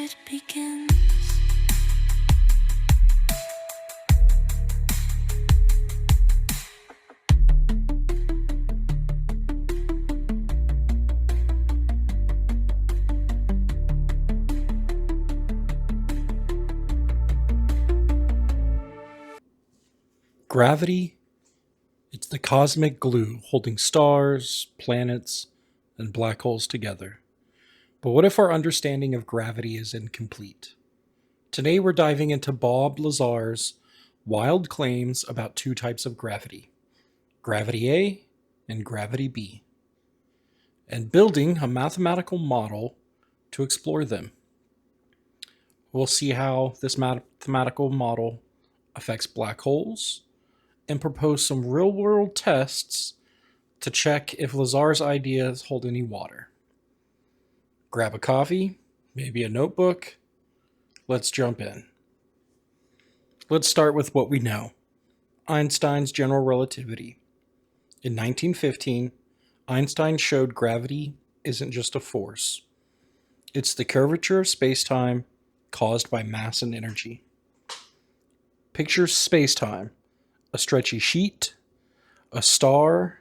it begins. Gravity, it's the cosmic glue holding stars, planets, and black holes together. But what if our understanding of gravity is incomplete? Today we're diving into Bob Lazar's wild claims about two types of gravity, gravity A and gravity B, and building a mathematical model to explore them. We'll see how this mathematical model affects black holes and propose some real world tests to check if Lazar's ideas hold any water. Grab a coffee, maybe a notebook. Let's jump in. Let's start with what we know. Einstein's general relativity. In 1915, Einstein showed gravity isn't just a force. It's the curvature of space-time caused by mass and energy. Picture space-time, a stretchy sheet, a star,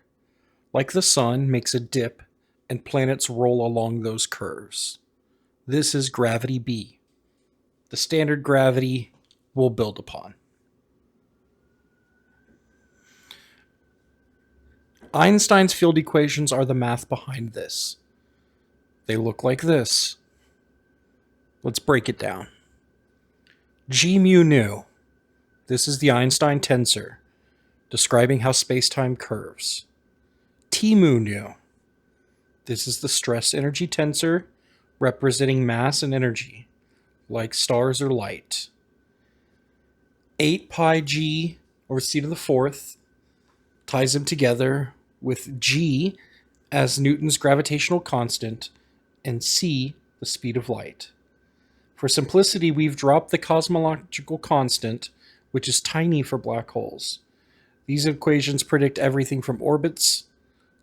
like the sun, makes a dip and planets roll along those curves. This is gravity B, the standard gravity we'll build upon. Einstein's field equations are the math behind this. They look like this. Let's break it down. G mu nu. This is the Einstein tensor, describing how space-time curves. T mu nu. This is the stress energy tensor, representing mass and energy, like stars or light. 8 pi g over c to the fourth ties them together with g as Newton's gravitational constant and c the speed of light. For simplicity, we've dropped the cosmological constant, which is tiny for black holes. These equations predict everything from orbits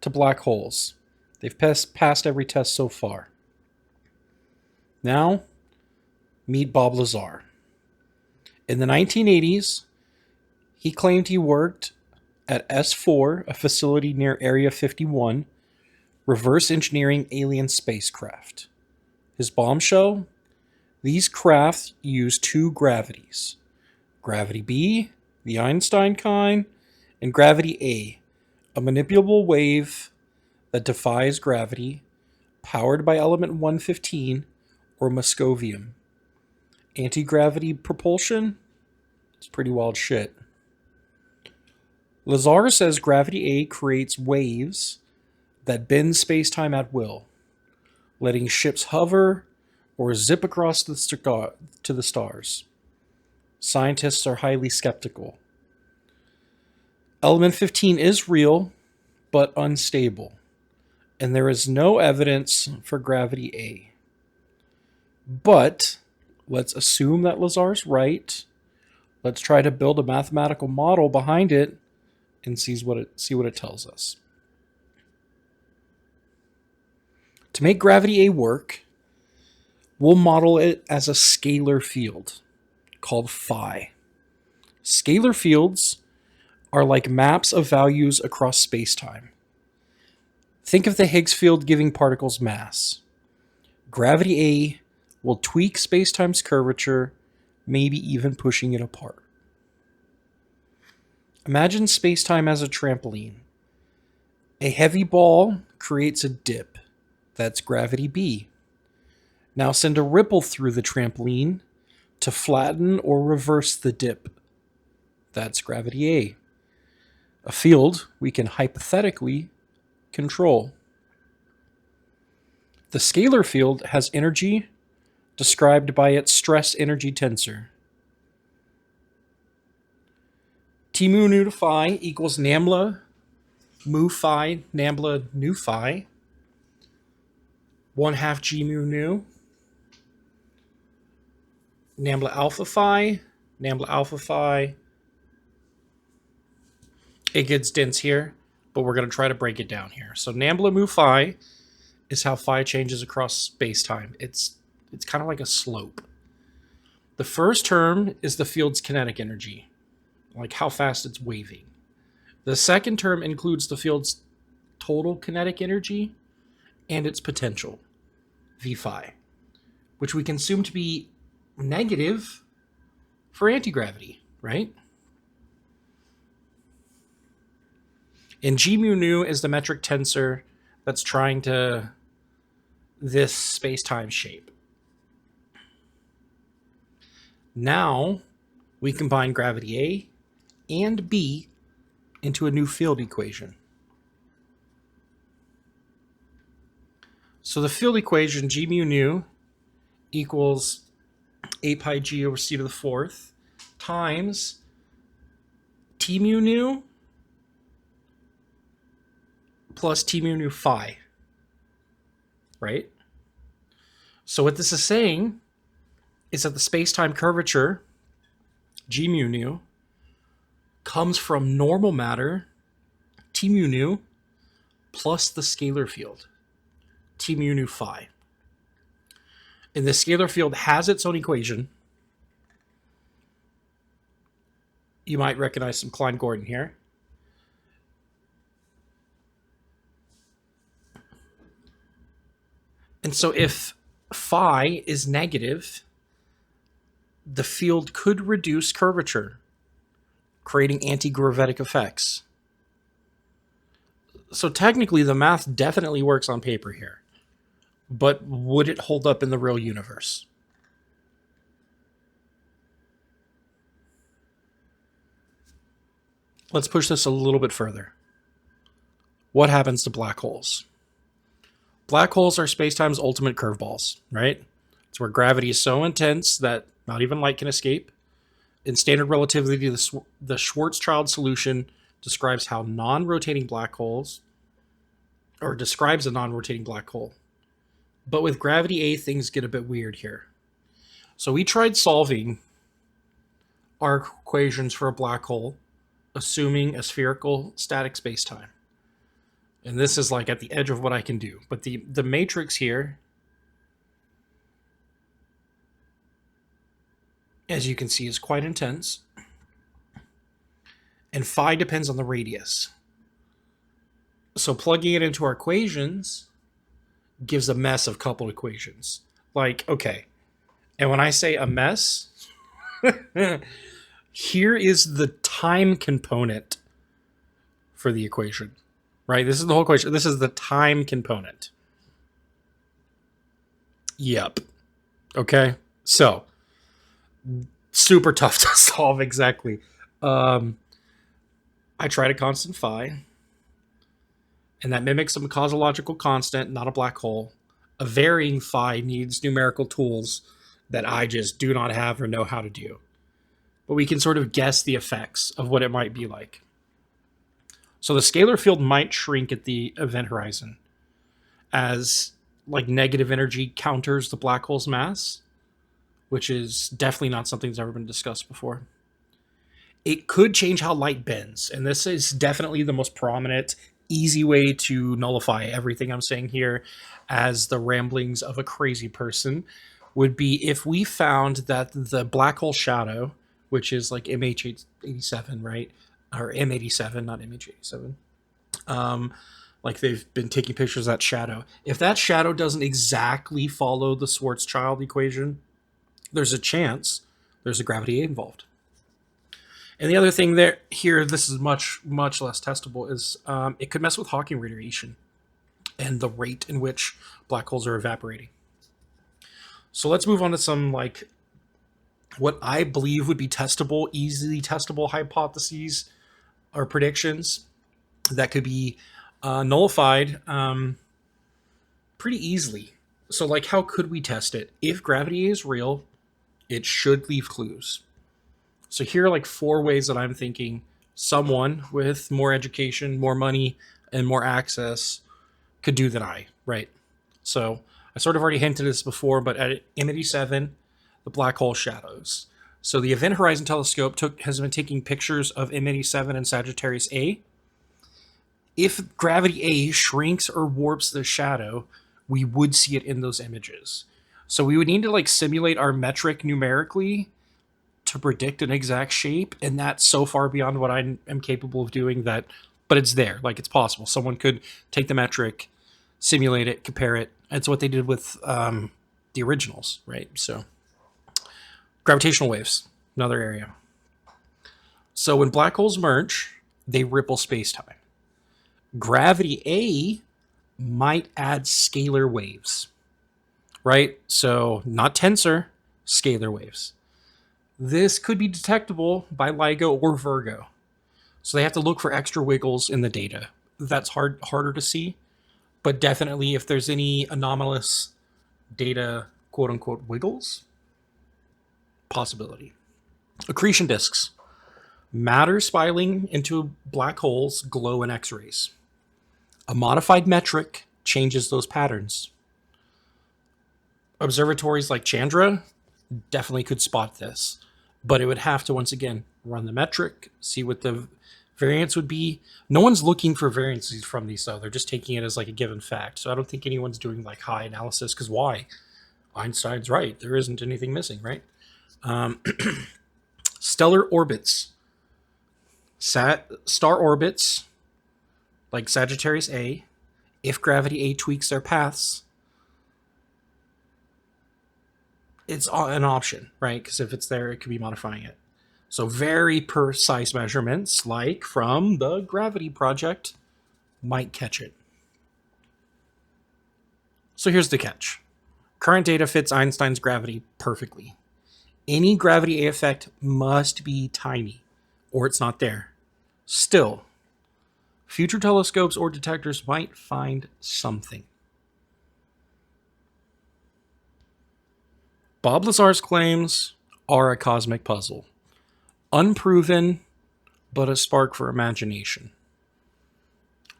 to black holes. They've passed every test so far. Now, meet Bob Lazar. In the 1980s, he claimed he worked at S4, a facility near Area 51, reverse engineering alien spacecraft. His bombshell? These craft use two gravities. Gravity B, the Einstein kind, and gravity A manipulable wave that defies gravity, powered by element 115 or moscovium. Anti-gravity propulsion? It's pretty wild shit. Lazar says gravity A creates waves that bend space-time at will, letting ships hover or zip across to the stars. Scientists are highly skeptical. Element 15 is real, but unstable, and there is no evidence for gravity A. But let's assume that Lazar's right. Let's try to build a mathematical model behind it and see what it tells us. To make gravity A work, we'll model it as a scalar field called phi. Scalar fields are like maps of values across space-time. Think of the Higgs field giving particles mass. Gravity A will tweak space-time's curvature, maybe even pushing it apart. Imagine space-time as a trampoline. A heavy ball creates a dip. That's gravity B. Now send a ripple through the trampoline to flatten or reverse the dip. That's gravity A. A field we can hypothetically control. The scalar field has energy described by its stress energy tensor. T mu nu to phi equals nambla mu phi nambla nu phi 1/2 g mu nu nambla alpha phi alpha phi. It gets dense here, but we're going to try to break it down here. So nambla mu phi is how phi changes across space-time. It's It's kind of like a slope. The first term is the field's kinetic energy, like how fast it's waving. The second term includes the field's total kinetic energy and its potential, V phi, which we can assume to be negative for anti-gravity, right? And G mu nu is the metric tensor that's trying to this space-time shape. Now we combine gravity A and B into a new field equation. So the field equation, G mu nu equals 8 pi g over c to the fourth times T mu nu plus T mu nu phi, right? So what this is saying is that the space-time curvature, G mu nu, comes from normal matter, T mu nu, plus the scalar field, T mu nu phi. And the scalar field has its own equation. You might recognize some Klein-Gordon here. And so if phi is negative, the field could reduce curvature, creating anti-gravitic effects. So technically, the math definitely works on paper here. But would it hold up in the real universe? Let's push this a little bit further. What happens to black holes? Black holes are spacetime's ultimate curveballs, right? It's where gravity is so intense that not even light can escape. In standard relativity, the Schwarzschild solution describes how non-rotating black holes, or describes a non-rotating black hole. But with gravity A, things get a bit weird here. So we tried solving our equations for a black hole, assuming a spherical static spacetime. And this is like at the edge of what I can do. But the matrix here, as you can see, is quite intense. And phi depends on the radius. So plugging it into our equations gives a mess of coupled equations. Like, okay. And when I say a mess, here is the time component for the equation, right? This is the whole equation. This is the time component. Yep. Okay. So, super tough to solve exactly. I tried a constant phi, and that mimics some cosmological constant, not a black hole. A varying phi needs numerical tools that I just do not have or know how to do. But we can sort of guess the effects of what it might be like. So the scalar field might shrink at the event horizon as like negative energy counters the black hole's mass, which is definitely not something that's ever been discussed before. It could change how light bends, and this is definitely the most prominent, easy way to nullify everything I'm saying here as the ramblings of a crazy person would be if we found that the black hole shadow, which is like MH87, right? Or M87, not MH87. Like they've been taking pictures of that shadow. If that shadow doesn't exactly follow the Schwarzschild equation, there's a chance there's a gravity involved. And the other thing there here, this is much less testable, is it could mess with Hawking radiation and the rate in which black holes are evaporating. So let's move on to some like what I believe would be testable, easily testable hypotheses or predictions that could be nullified pretty easily. So like, how could we test it? If gravity is real, it should leave clues. So here are like 4 ways that I'm thinking someone with more education, more money, and more access could do than I, right? So I sort of already hinted this before, but at M87, the black hole shadows. So the Event Horizon Telescope has been taking pictures of M87 and Sagittarius A. If gravity A shrinks or warps the shadow, we would see it in those images. So we would need to like simulate our metric numerically to predict an exact shape, and that's so far beyond what I am capable of doing that, but it's there. Like it's possible. Someone could take the metric, simulate it, compare it. It's what they did with the originals, right? So gravitational waves, another area. So when black holes merge, they ripple space-time. Gravity A might add scalar waves, right? So not tensor, scalar waves. This could be detectable by LIGO or Virgo. So they have to look for extra wiggles in the data. That's harder to see, but definitely if there's any anomalous data, quote unquote, wiggles, possibility. Accretion disks. Matter spiraling into black holes glow in X-rays. A modified metric changes those patterns. Observatories like Chandra definitely could spot this, but it would have to, once again, run the metric, see what the variance would be. No one's looking for variances from these, though. They're just taking it as like a given fact. So I don't think anyone's doing like high analysis, because why? Einstein's right. There isn't anything missing, right? Stellar orbits. Star orbits, like Sagittarius A, if gravity A tweaks their paths, it's an option, right? Because if it's there, it could be modifying it. So very precise measurements, like from the Gravity Project, might catch it. So here's the catch. Current data fits Einstein's gravity perfectly. Any gravity A effect must be tiny, or it's not there. Still, future telescopes or detectors might find something. Bob Lazar's claims are a cosmic puzzle. Unproven, but a spark for imagination.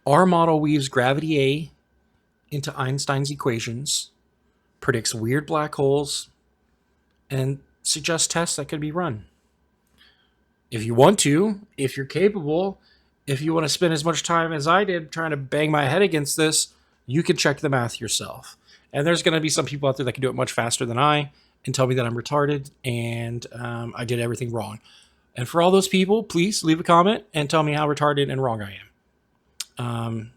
Our model weaves gravity A into Einstein's equations, predicts weird black holes, and suggests tests that could be run. If you want to, if you're capable, if you want to spend as much time as I did trying to bang my head against this, you can check the math yourself. And there's going to be some people out there that can do it much faster than I and tell me that I'm retarded and I did everything wrong. And for all those people, please leave a comment and tell me how retarded and wrong I am.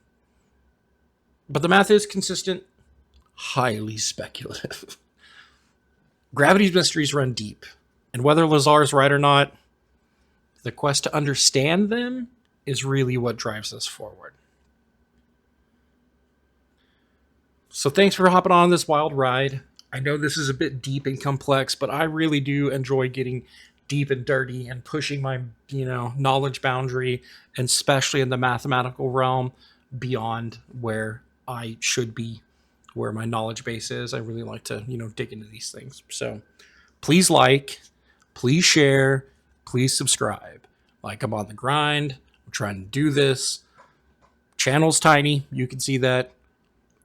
But the math is consistent, highly speculative. Gravity's mysteries run deep. And whether Lazar's right or not, the quest to understand them is really what drives us forward. So thanks for hopping on this wild ride. I know this is a bit deep and complex, but I really do enjoy getting deep and dirty and pushing my, knowledge boundary, and especially in the mathematical realm, beyond where I should be, where my knowledge base is. I really like to, dig into these things. So please please share, please subscribe. Like, I'm on the grind. I'm trying to do this. Channel's tiny. You can see that.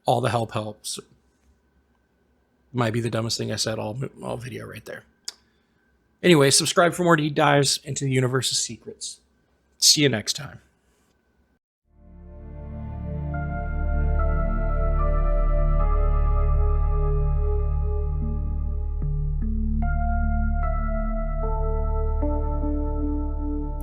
All the help helps. Might be the dumbest thing I said all video right there. Anyway, subscribe for more deep dives into the universe's secrets. See you next time.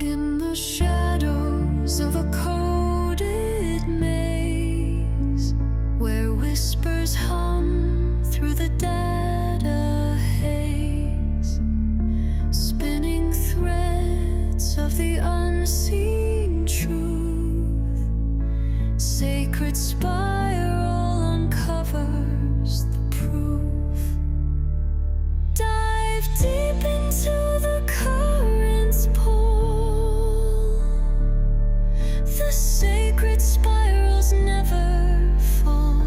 In the shadows of a coded maze, where whispers hum through the data haze, spinning threads of the unseen truth, sacred spiral uncovers the proof. Dive deep into the current's pull. The sacred spirals never fall.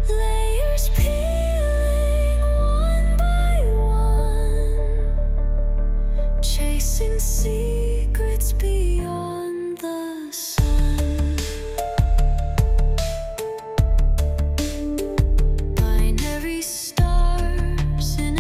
Layers peeling one by one, chasing secrets beyond the sun. Binary stars in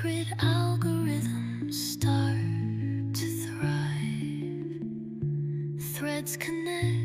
secret algorithms start to thrive. Threads connect